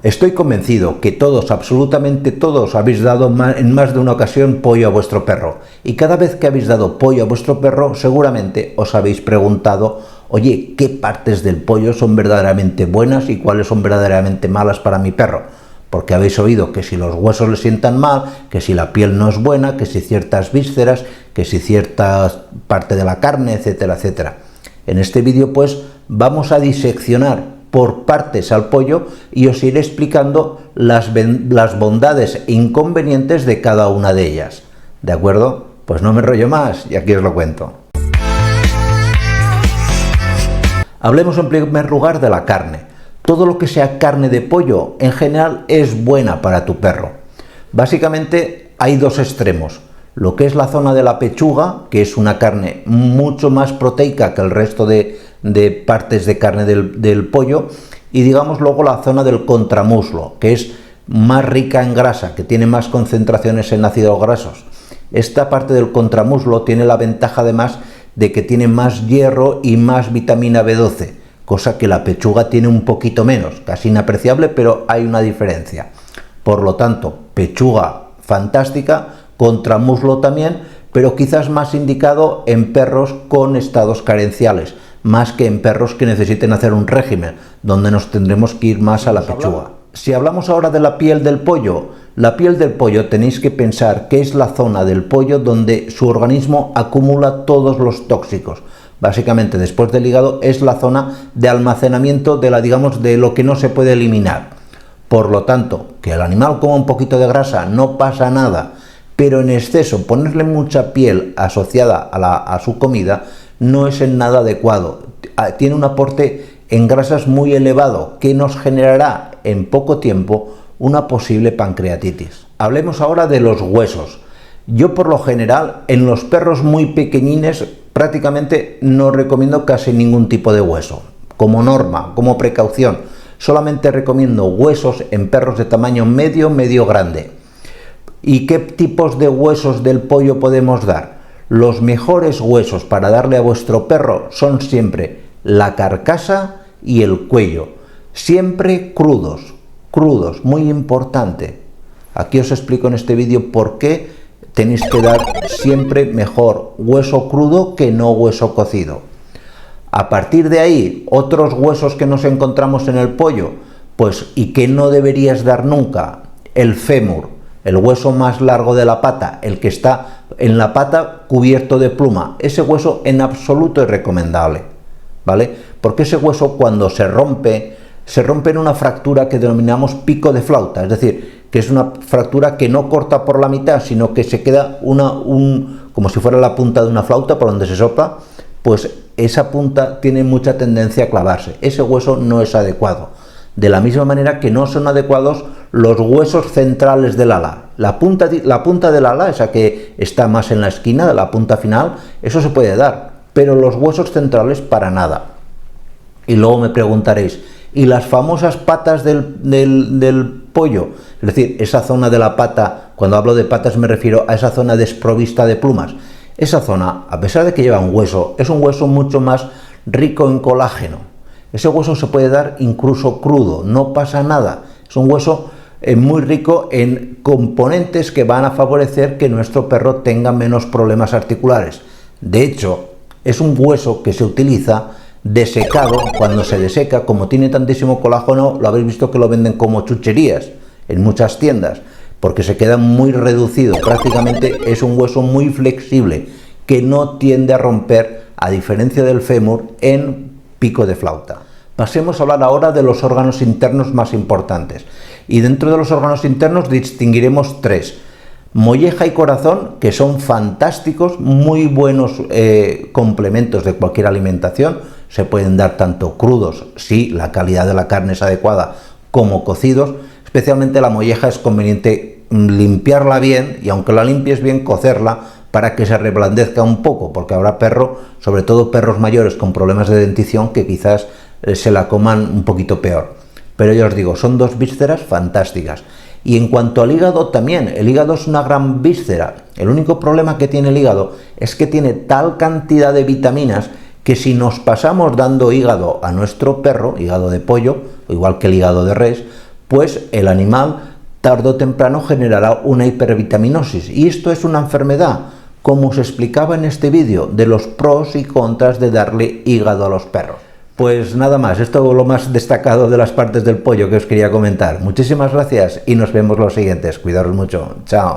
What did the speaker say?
Estoy convencido que todos, absolutamente todos, habéis dado en más de una ocasión pollo a vuestro perro. Y cada vez que habéis dado pollo a vuestro perro, seguramente os habéis preguntado, oye, ¿qué partes del pollo son verdaderamente buenas y cuáles son verdaderamente malas para mi perro? Porque habéis oído que si los huesos le sientan mal, que si la piel no es buena, que si ciertas vísceras, que si cierta parte de la carne, etcétera, etcétera. En este vídeo, pues, vamos a diseccionar por partes al pollo y os iré explicando las bondades e inconvenientes de cada una de ellas. ¿De acuerdo? Pues no me enrollo más y aquí os lo cuento. Hablemos en primer lugar de la carne. Todo lo que sea carne de pollo en general es buena para tu perro. Básicamente hay dos extremos. Lo que es la zona de la pechuga, que es una carne mucho más proteica que el resto de partes de carne del pollo, y digamos luego la zona del contramuslo, que es más rica en grasa, que tiene más concentraciones en ácidos grasos. Esta parte del contramuslo tiene la ventaja además de que tiene más hierro y más vitamina B12, cosa que la pechuga tiene un poquito menos, casi inapreciable, pero hay una diferencia. Por lo tanto, pechuga fantástica, contramuslo también, pero quizás más indicado en perros con estados carenciales, más que en perros que necesiten hacer un régimen, donde nos tendremos que ir más a la pechuga. Si hablamos ahora de la piel del pollo tenéis que pensar que es la zona del pollo donde su organismo acumula todos los tóxicos. Básicamente, después del hígado, es la zona de almacenamiento de lo que no se puede eliminar. Por lo tanto, que el animal coma un poquito de grasa no pasa nada, pero en exceso ponerle mucha piel asociada a su comida no es en nada adecuado. Tiene un aporte en grasas muy elevado que nos generará en poco tiempo una posible pancreatitis. Hablemos ahora de los huesos. Yo por lo general en los perros muy pequeñines prácticamente no recomiendo casi ningún tipo de hueso. Como norma, como precaución, solamente recomiendo huesos en perros de tamaño medio, medio grande. ¿Y qué tipos de huesos del pollo podemos dar? Los mejores huesos para darle a vuestro perro son siempre la carcasa y el cuello. Siempre crudos, muy importante. Aquí os explico en este vídeo por qué tenéis que dar siempre mejor hueso crudo que no hueso cocido. A partir de ahí, otros huesos que nos encontramos en el pollo, pues y que no deberías dar nunca, el fémur, el hueso más largo de la pata, el que está en la pata cubierto de pluma. Ese hueso en absoluto es recomendable, ¿vale? Porque ese hueso cuando se rompe en una fractura que denominamos pico de flauta, es decir, que es una fractura que no corta por la mitad, sino que se queda como si fuera la punta de una flauta por donde se sopla, pues esa punta tiene mucha tendencia a clavarse. Ese hueso no es adecuado. De la misma manera que no son adecuados los huesos centrales del ala. La punta del ala, esa que está más en la esquina, de la punta final, eso se puede dar, pero los huesos centrales para nada. Y luego me preguntaréis, ¿y las famosas patas del pollo? Es decir, esa zona de la pata, cuando hablo de patas me refiero a esa zona desprovista de plumas. Esa zona, a pesar de que lleva un hueso, es un hueso mucho más rico en colágeno. Ese hueso se puede dar incluso crudo, no pasa nada. Es un hueso muy rico en componentes que van a favorecer que nuestro perro tenga menos problemas articulares. De hecho, es un hueso que se utiliza desecado. Cuando se deseca, como tiene tantísimo colágeno, lo habéis visto que lo venden como chucherías en muchas tiendas, porque se queda muy reducido. Prácticamente es un hueso muy flexible que no tiende a romper, a diferencia del fémur, en pico de flauta. Pasemos a hablar ahora de los órganos internos más importantes. Y dentro de los órganos internos distinguiremos tres: molleja y corazón, que son fantásticos, muy buenos complementos de cualquier alimentación. Se pueden dar tanto crudos, si la calidad de la carne es adecuada, como cocidos. Especialmente la molleja es conveniente limpiarla bien, y aunque la limpies bien, cocerla para que se reblandezca un poco, porque habrá sobre todo perros mayores con problemas de dentición, que quizás se la coman un poquito peor. Pero ya os digo, son dos vísceras fantásticas. Y en cuanto al hígado también, el hígado es una gran víscera. El único problema que tiene el hígado es que tiene tal cantidad de vitaminas que si nos pasamos dando hígado a nuestro perro, hígado de pollo, igual que el hígado de res, pues el animal tarde o temprano generará una hipervitaminosis. Y esto es una enfermedad, como os explicaba en este vídeo, de los pros y contras de darle hígado a los perros. Pues nada más, esto es lo más destacado de las partes del pollo que os quería comentar. Muchísimas gracias y nos vemos los siguientes. Cuidaros mucho. Chao.